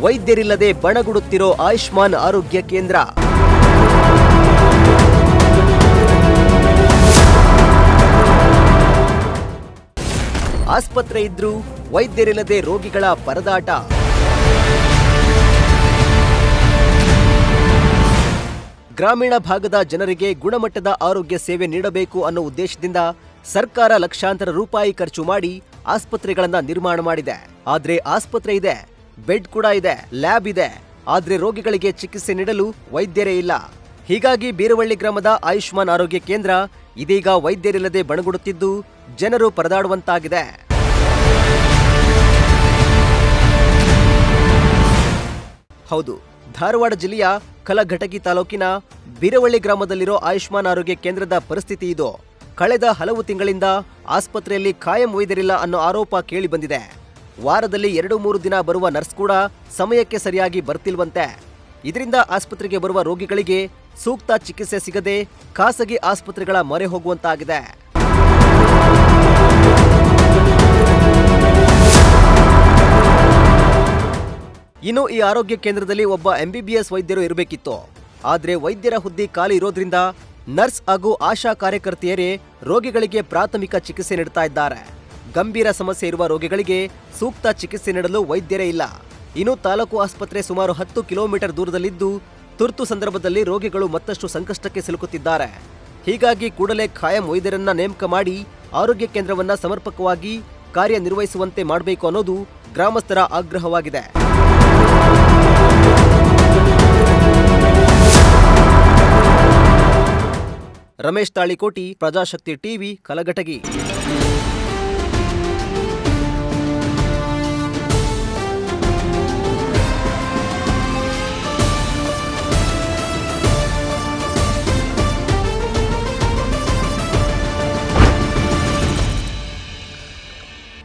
ವೈದ್ಯರಿಲ್ಲದೆ ಬಣಗುಡುತ್ತಿರೋ ಆಯುಷ್ಮಾನ್ ಆರೋಗ್ಯ ಕೇಂದ್ರ. ಆಸ್ಪತ್ರೆ ಇದ್ರೂ ವೈದ್ಯರಿಲ್ಲದೆ ರೋಗಿಗಳ ಪರದಾಟ. ಗ್ರಾಮೀಣ ಭಾಗದ ಜನರಿಗೆ ಗುಣಮಟ್ಟದ ಆರೋಗ್ಯ ಸೇವೆ ನೀಡಬೇಕು ಅನ್ನೋ ಉದ್ದೇಶದಿಂದ ಸರ್ಕಾರ ಲಕ್ಷಾಂತರ ರೂಪಾಯಿ ಖರ್ಚು ಮಾಡಿ ಆಸ್ಪತ್ರೆಗಳನ್ನ ನಿರ್ಮಾಣ ಮಾಡಿದೆ. ಆದ್ರೆ ಆಸ್ಪತ್ರೆ ಇದೆ, ಬೆಡ್ ಕೂಡ ಇದೆ, ಲ್ಯಾಬ್ ಇದೆ, ಆದ್ರೆ ರೋಗಿಗಳಿಗೆ ಚಿಕಿತ್ಸೆ ನೀಡಲು ವೈದ್ಯರೇ ಇಲ್ಲ. ಹೀಗಾಗಿ ಬೀರವಳ್ಳಿ ಗ್ರಾಮದ ಆಯುಷ್ಮಾನ್ ಆರೋಗ್ಯ ಕೇಂದ್ರ ಇದೀಗ ವೈದ್ಯರಿಲ್ಲದೆ ಬಣಗುಡುತ್ತಿದ್ದು ಜನರು ಪರದಾಡುವಂತಾಗಿದೆ. ಹೌದು, ಧಾರವಾಡ ಜಿಲ್ಲೆಯ ಕಲಘಟಗಿ ತಾಲೂಕಿನ ಬೀರವಳ್ಳಿ ಗ್ರಾಮದಲ್ಲಿರೋ ಆಯುಷ್ಮಾನ್ ಆರೋಗ್ಯ ಕೇಂದ್ರದ ಪರಿಸ್ಥಿತಿ ಇದು. ಕಳೆದ ಹಲವು ತಿಂಗಳಿಂದ ಆಸ್ಪತ್ರೆಯಲ್ಲಿ ಕಾಯಂ ವೈದ್ಯರಿಲ್ಲ ಅನ್ನೋ ಆರೋಪ ಕೇಳಿ ಬಂದಿದೆ. ವಾರದಲ್ಲಿ 2-3 ದಿನ ಬರುವ ನರ್ಸ್ ಕೂಡ ಸಮಯಕ್ಕೆ ಸರಿಯಾಗಿ ಬರ್ತಿಲ್ವಂತೆ. ಇದರಿಂದ ಆಸ್ಪತ್ರೆಗೆ ಬರುವ ರೋಗಿಗಳಿಗೆ ಸೂಕ್ತ ಚಿಕಿತ್ಸೆ ಸಿಗದೆ ಖಾಸಗಿ ಆಸ್ಪತ್ರೆಗಳ ಮೊರೆ ಹೋಗುವಂತಾಗಿದೆ. ಇನ್ನು ಈ ಆರೋಗ್ಯ ಕೇಂದ್ರದಲ್ಲಿ ಒಬ್ಬ MBBS ವೈದ್ಯರು ಇರಬೇಕಿತ್ತು. ಆದ್ರೆ ವೈದ್ಯರ ಹುದ್ದೆ ಖಾಲಿ ಇರೋದ್ರಿಂದ ನರ್ಸ್ ಹಾಗೂ ಆಶಾ ಕಾರ್ಯಕರ್ತೆಯರೇ ರೋಗಿಗಳಿಗೆ ಪ್ರಾಥಮಿಕ ಚಿಕಿತ್ಸೆ ನೀಡುತ್ತಾ ಇದ್ದಾರೆ. ಗಂಭೀರ ಸಮಸ್ಯೆ ಇರುವ ರೋಗಿಗಳಿಗೆ ಸೂಕ್ತ ಚಿಕಿತ್ಸೆ ನೀಡಲು ವೈದ್ಯರೇ ಇಲ್ಲ. ಇನ್ನು ತಾಲೂಕು ಆಸ್ಪತ್ರೆ ಸುಮಾರು 10 ಕಿಲೋಮೀಟರ್ ದೂರದಲ್ಲಿದ್ದು ತುರ್ತು ಸಂದರ್ಭದಲ್ಲಿ ರೋಗಿಗಳು ಮತ್ತಷ್ಟು ಸಂಕಷ್ಟಕ್ಕೆ ಸಿಲುಕುತ್ತಿದ್ದಾರೆ. ಹೀಗಾಗಿ ಕೂಡಲೇ ಖಾಯಂ ವೈದ್ಯರನ್ನ ನೇಮಕ ಮಾಡಿ ಆರೋಗ್ಯ ಕೇಂದ್ರವನ್ನ ಸಮರ್ಪಕವಾಗಿ ಕಾರ್ಯನಿರ್ವಹಿಸುವಂತೆ ಮಾಡಬೇಕು ಅನ್ನೋದು ಗ್ರಾಮಸ್ಥರ ಆಗ್ರಹವಾಗಿದೆ. ರಮೇಶ್ ತಾಳಿಕೋಟಿ, ಪ್ರಜಾಶಕ್ತಿ ಟಿವಿ, ಕಲಘಟಗಿ.